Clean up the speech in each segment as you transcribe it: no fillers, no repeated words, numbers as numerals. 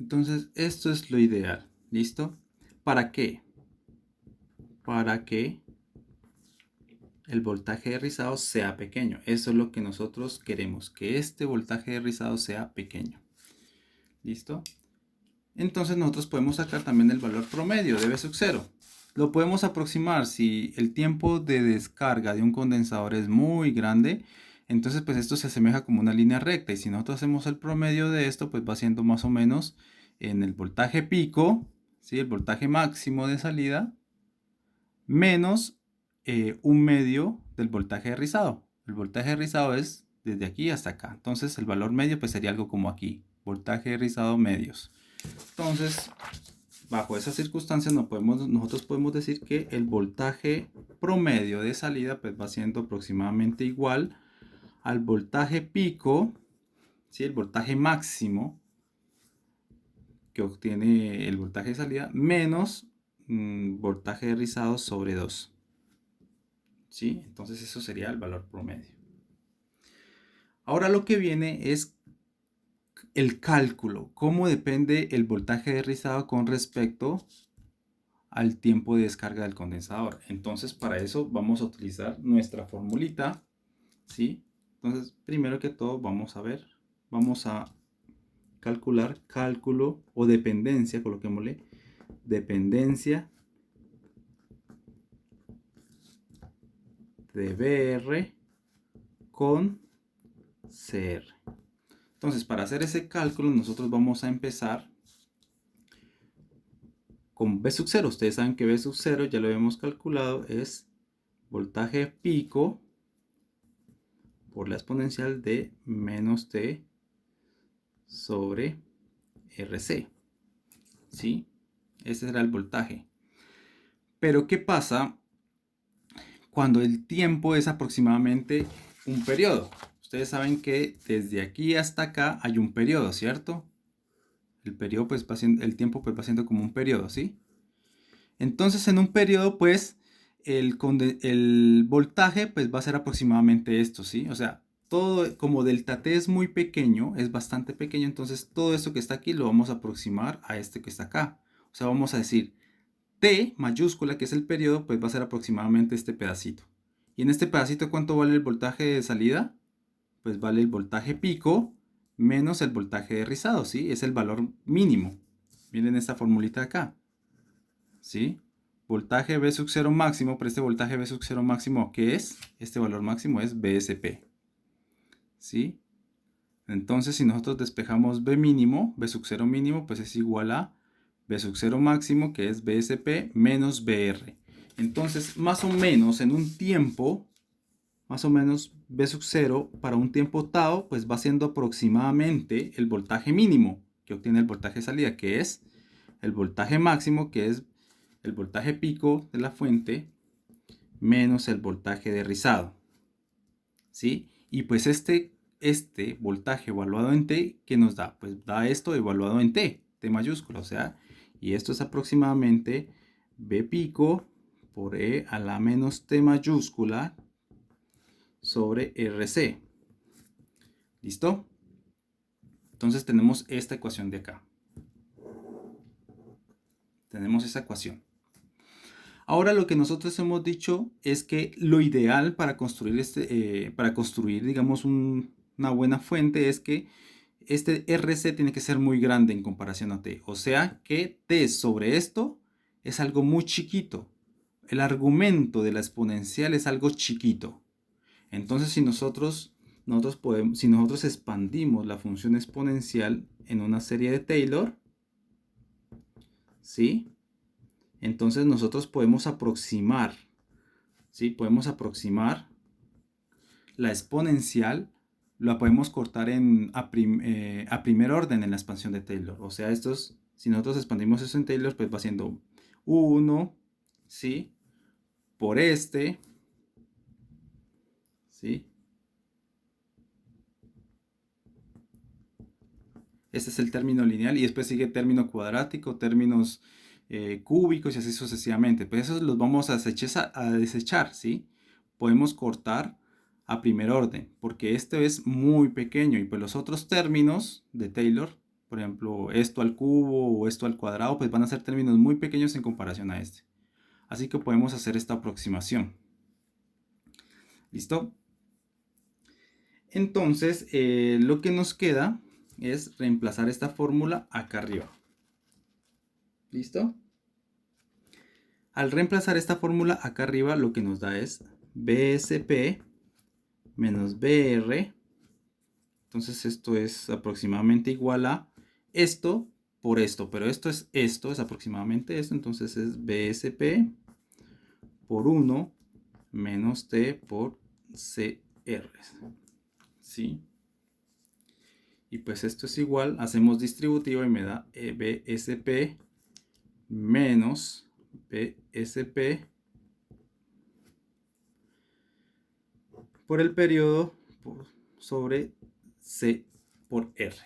Entonces, esto es lo ideal. ¿Listo? ¿Para qué? Para que el voltaje de rizado sea pequeño. Eso es lo que nosotros queremos, que este voltaje de rizado sea pequeño. ¿Listo? Entonces nosotros podemos sacar también el valor promedio de V sub 0. Lo podemos aproximar si el tiempo de descarga de un condensador es muy grande. Entonces pues esto se asemeja como una línea recta. Y si nosotros hacemos el promedio de esto, pues va siendo más o menos en el voltaje pico, ¿sí? El voltaje máximo de salida, menos un medio del voltaje de rizado. El voltaje de rizado es desde aquí hasta acá. Entonces el valor medio pues sería algo como aquí. Voltaje de rizado medios. Entonces, bajo esas circunstancias nosotros podemos decir que el voltaje promedio de salida pues va siendo aproximadamente igual al voltaje pico, ¿sí? El voltaje máximo que obtiene el voltaje de salida menos voltaje de rizado sobre 2. ¿Sí? Entonces eso sería el valor promedio. Ahora lo que viene es el cálculo, cómo depende el voltaje de rizado con respecto al tiempo de descarga del condensador. Entonces para eso vamos a utilizar nuestra formulita, ¿sí? Entonces primero que todo vamos a calcular cálculo o dependencia, coloquémosle dependencia de BR con CR. Entonces para hacer ese cálculo nosotros vamos a empezar con V sub 0. Ustedes saben que V sub 0 ya lo hemos calculado, es voltaje pico por la exponencial de menos T sobre RC. ¿Sí? Ese será el voltaje. Pero ¿qué pasa cuando el tiempo es aproximadamente un periodo? Ustedes saben que desde aquí hasta acá hay un periodo, ¿cierto? El periodo pues va siendo, el tiempo pues va siendo como un periodo, ¿sí? Entonces en un periodo pues el voltaje pues va a ser aproximadamente esto, ¿sí? O sea, todo como delta T es muy pequeño, es bastante pequeño, entonces todo esto que está aquí lo vamos a aproximar a este que está acá. O sea, vamos a decir T mayúscula, que es el periodo, pues va a ser aproximadamente este pedacito. Y en este pedacito, ¿cuánto vale el voltaje de salida? Pues vale el voltaje pico menos el voltaje de rizado, ¿sí? Es el valor mínimo. Miren esta formulita acá, ¿sí? Voltaje V sub 0 máximo, pero este voltaje V sub 0 máximo, ¿qué es? Este valor máximo es VSP, ¿sí? Entonces, si nosotros despejamos V mínimo, V sub 0 mínimo, pues es igual a V sub 0 máximo, que es VSP, menos VR. Entonces, más o menos en un tiempo, más o menos V sub 0 para un tiempo tau, pues va siendo aproximadamente el voltaje mínimo que obtiene el voltaje de salida, que es el voltaje máximo, que es el voltaje pico de la fuente, menos el voltaje de rizado, ¿sí? Y pues este voltaje evaluado en T, ¿qué nos da? Pues da esto evaluado en T, T mayúscula, o sea, y esto es aproximadamente V pico por E a la menos T mayúscula sobre RC. ¿Listo? Entonces tenemos esta ecuación de acá. Tenemos esa ecuación. Ahora lo que nosotros hemos dicho es que lo ideal para construir, digamos, una buena fuente es que este RC tiene que ser muy grande en comparación a T. O sea que T sobre esto es algo muy chiquito. El argumento de la exponencial es algo chiquito. Entonces si nosotros expandimos la función exponencial en una serie de Taylor, ¿sí? Entonces nosotros podemos aproximar, ¿sí? Podemos aproximar la exponencial, la podemos cortar a primer orden en la expansión de Taylor. O sea, si nosotros expandimos eso en Taylor, pues va siendo 1, ¿sí? Por este, ¿sí? Este es el término lineal y después sigue término cuadrático, términos cúbicos y así sucesivamente. Pues esos los vamos a desechar, ¿sí? Podemos cortar a primer orden porque este es muy pequeño y pues los otros términos de Taylor por ejemplo, esto al cubo o esto al cuadrado, pues van a ser términos muy pequeños en comparación a este. Así que podemos hacer esta aproximación. ¿Listo? Entonces, lo que nos queda es reemplazar esta fórmula acá arriba. ¿Listo? Al reemplazar esta fórmula acá arriba, lo que nos da es BSP menos BR. Entonces esto es aproximadamente igual a esto por esto, pero esto es aproximadamente esto. Entonces es BSP por 1 menos T por CR. ¿Sí? Y pues esto es igual, hacemos distributivo y me da BSP menos BSP por el periodo sobre C por R.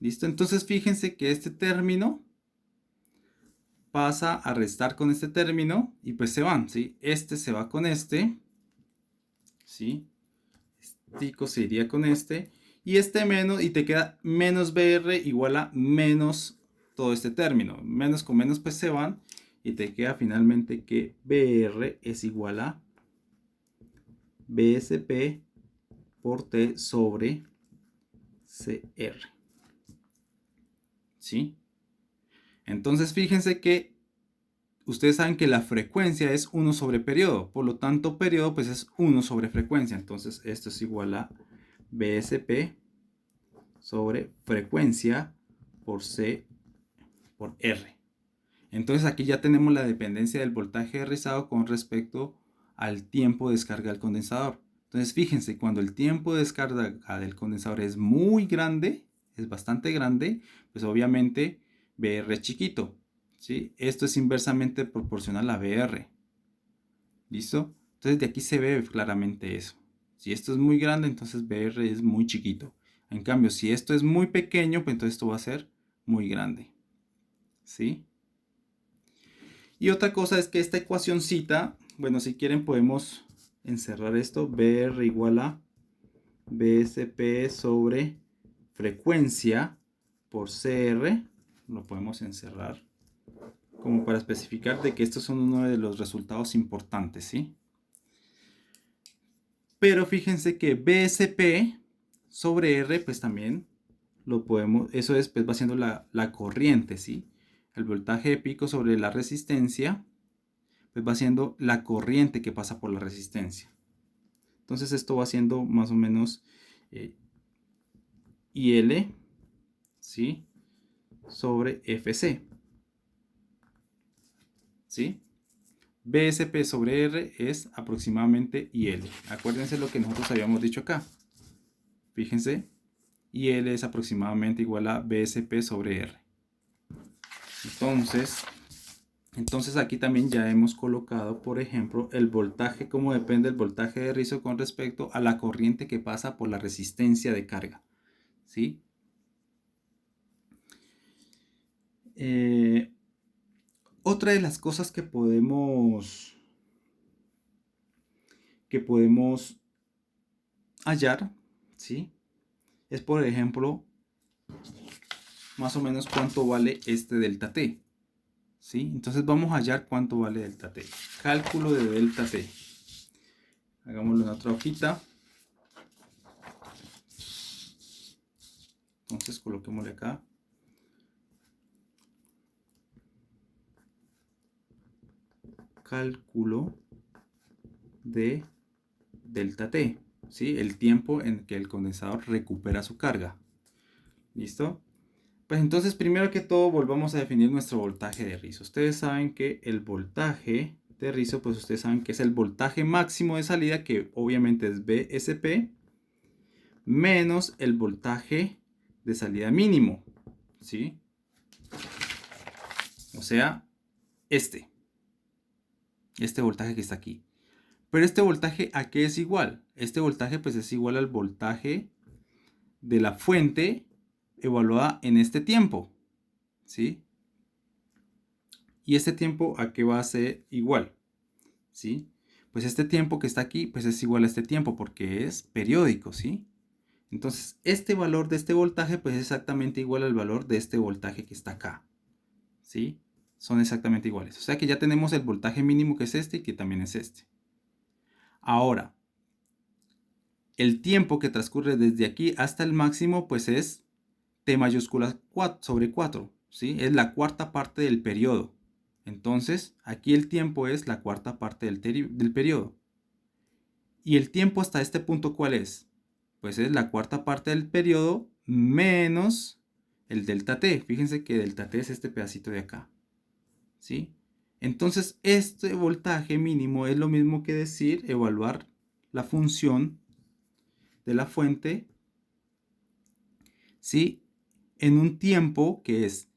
¿Listo? Entonces fíjense que este término pasa a restar con este término y pues se van, ¿sí? Este se va con este, ¿sí? Este se iría con este y este menos, y te queda menos BR igual a menos todo este término. Menos con menos pues se van y te queda finalmente que BR es igual a BSP por T sobre CR. ¿Sí? Entonces fíjense que ustedes saben que la frecuencia es 1 sobre periodo, por lo tanto periodo pues es 1 sobre frecuencia. Entonces esto es igual a BSP sobre frecuencia por C por R. Entonces aquí ya tenemos la dependencia del voltaje de rizado con respecto al tiempo de descarga del condensador. Entonces fíjense, cuando el tiempo de descarga del condensador es muy grande, es bastante grande, pues obviamente BR es chiquito, ¿sí? Esto es inversamente proporcional a BR. ¿Listo? Entonces de aquí se ve claramente eso. Si esto es muy grande, entonces BR es muy chiquito. En cambio, si esto es muy pequeño, pues entonces esto va a ser muy grande. ¿Sí? Y otra cosa es que esta ecuacióncita, bueno, si quieren podemos encerrar esto. BR igual a BSP sobre frecuencia por CR. Lo podemos encerrar como para especificar de que estos son uno de los resultados importantes, ¿sí? Pero fíjense que BSP sobre R, pues también lo podemos, eso después va siendo la corriente, ¿sí? El voltaje de pico sobre la resistencia, pues va siendo la corriente que pasa por la resistencia. Entonces esto va siendo más o menos IL, ¿sí? Sobre FC, ¿sí? BSP sobre R es aproximadamente IL. Acuérdense lo que nosotros habíamos dicho acá. Fíjense, IL es aproximadamente igual a BSP sobre R. Entonces aquí también ya hemos colocado, por ejemplo, el voltaje, como depende el voltaje de rizo con respecto a la corriente que pasa por la resistencia de carga. ¿Sí? Otra de las cosas que podemos hallar, ¿sí? Es, por ejemplo, más o menos cuánto vale este delta T. ¿Sí? Entonces vamos a hallar cuánto vale delta T. Cálculo de delta T. Hagámoslo en otra hojita. Entonces coloquémosle acá. Cálculo de delta T, ¿sí? El tiempo en que el condensador recupera su carga. ¿Listo? Pues entonces, primero que todo, volvamos a definir nuestro voltaje de rizo. Ustedes saben que el voltaje de rizo, pues ustedes saben que es el voltaje máximo de salida, que obviamente es BSP, menos el voltaje de salida mínimo, ¿sí? O sea, este voltaje que está aquí. Pero este voltaje, ¿a qué es igual? Este voltaje pues es igual al voltaje de la fuente evaluada en este tiempo, ¿sí? Y este tiempo, ¿a qué va a ser igual? ¿Sí? Pues este tiempo que está aquí pues es igual a este tiempo porque es periódico, ¿sí? Entonces, este valor de este voltaje pues es exactamente igual al valor de este voltaje que está acá. ¿Sí? Son exactamente iguales. O sea que ya tenemos el voltaje mínimo que es este y que también es este. Ahora, el tiempo que transcurre desde aquí hasta el máximo pues es T mayúscula 4 sobre 4. ¿Sí? Es la cuarta parte del periodo. Entonces, aquí el tiempo es la cuarta parte del periodo. ¿Y el tiempo hasta este punto cuál es? Pues es la cuarta parte del periodo menos el delta t. Fíjense que delta t es este pedacito de acá. ¿Sí? Entonces, este voltaje mínimo es lo mismo que decir evaluar la función de la fuente, ¿sí? En un tiempo que es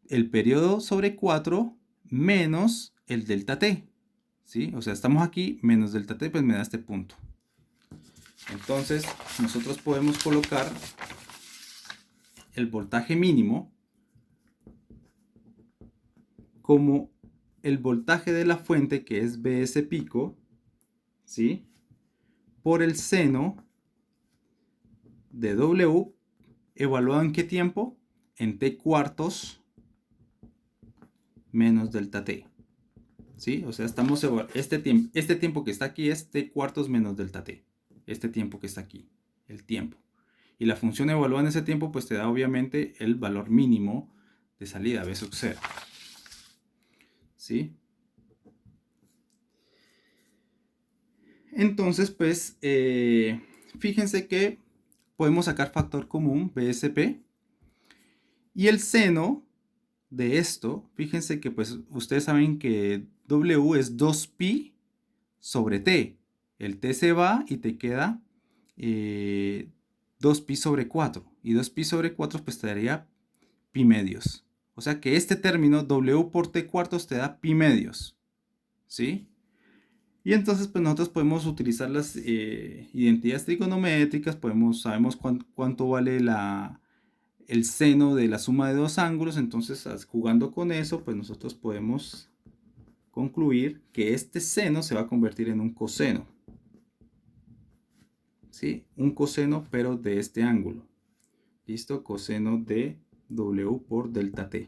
el periodo sobre 4 menos el delta t. ¿Sí? O sea, estamos aquí menos delta t, pues me da este punto. Entonces, nosotros podemos colocar el voltaje mínimo como el voltaje de la fuente, que es Bs pico, ¿sí? Por el seno de W, evaluado en qué tiempo? En t cuartos menos delta t. ¿Sí? O sea, estamos este tiempo que está aquí es t cuartos menos delta t. Este tiempo que está aquí, el tiempo. Y la función evaluada en ese tiempo pues te da obviamente el valor mínimo de salida, B sub 0. ¿Sí? Entonces, pues, fíjense que podemos sacar factor común, BSP, y el seno de esto, fíjense que pues ustedes saben que W es 2pi sobre T. El T se va y te queda 2pi sobre 4. Y 2pi sobre 4 pues te daría pi medios. O sea que este término W por T cuartos te da pi medios. ¿Sí? Y entonces pues nosotros podemos utilizar las identidades trigonométricas, sabemos cuánto vale el seno de la suma de dos ángulos, entonces jugando con eso pues nosotros podemos concluir que este seno se va a convertir en un coseno. ¿Sí? Un coseno pero de este ángulo. ¿Listo? Coseno de W por delta T.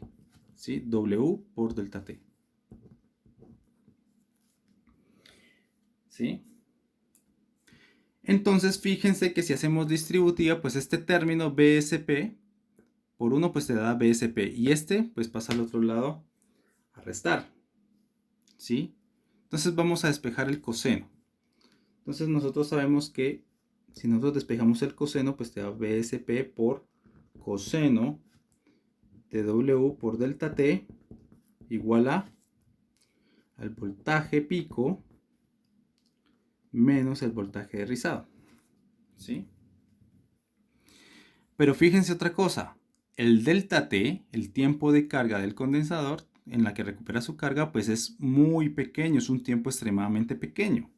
¿Sí? W por delta T. ¿Sí? Entonces fíjense que si hacemos distributiva, pues este término BSP por 1 pues te da BSP y este pues pasa al otro lado a restar. ¿Sí? Entonces vamos a despejar el coseno. Entonces nosotros sabemos que si nosotros despejamos el coseno pues te da BSP por coseno de W por delta T igual al voltaje pico menos el voltaje de rizado. ¿Sí? Pero fíjense otra cosa, el delta T, el tiempo de carga del condensador en la que recupera su carga, pues es muy pequeño, es un tiempo extremadamente pequeño.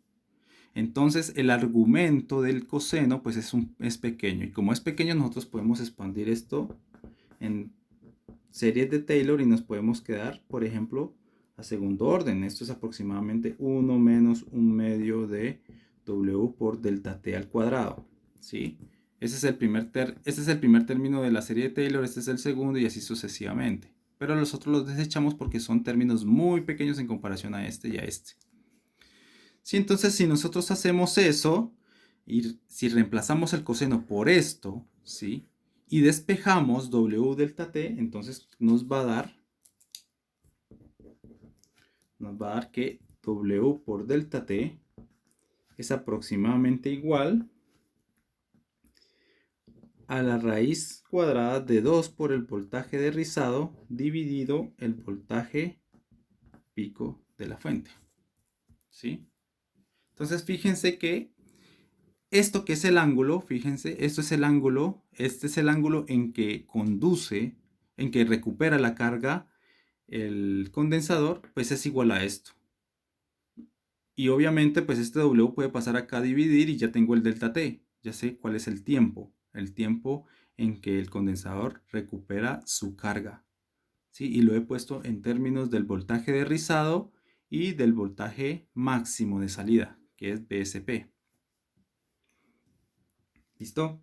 Entonces el argumento del coseno pues es pequeño, y como es pequeño nosotros podemos expandir esto en series de Taylor y nos podemos quedar, por ejemplo, a segundo orden. Esto es aproximadamente 1 menos 1 medio de W por delta T al cuadrado. ¿Sí? Este es el primer término de la serie de Taylor, este es el segundo y así sucesivamente. Pero los otros los desechamos porque son términos muy pequeños en comparación a este y a este. ¿Sí? Entonces, si nosotros hacemos eso, y si reemplazamos el coseno por esto, ¿sí? Y despejamos W delta T, entonces nos va a dar que W por delta T es aproximadamente igual a la raíz cuadrada de 2 por el voltaje de rizado dividido el voltaje pico de la fuente. ¿Sí? Entonces fíjense que esto que es el ángulo, fíjense, esto es el ángulo, este es el ángulo en que conduce, en que recupera la carga el condensador, pues es igual a esto. Y obviamente pues este W puede pasar acá a dividir y ya tengo el delta T. Ya sé cuál es el tiempo en que el condensador recupera su carga. ¿Sí? Y lo he puesto en términos del voltaje de rizado y del voltaje máximo de salida, que es BSP. ¿Listo?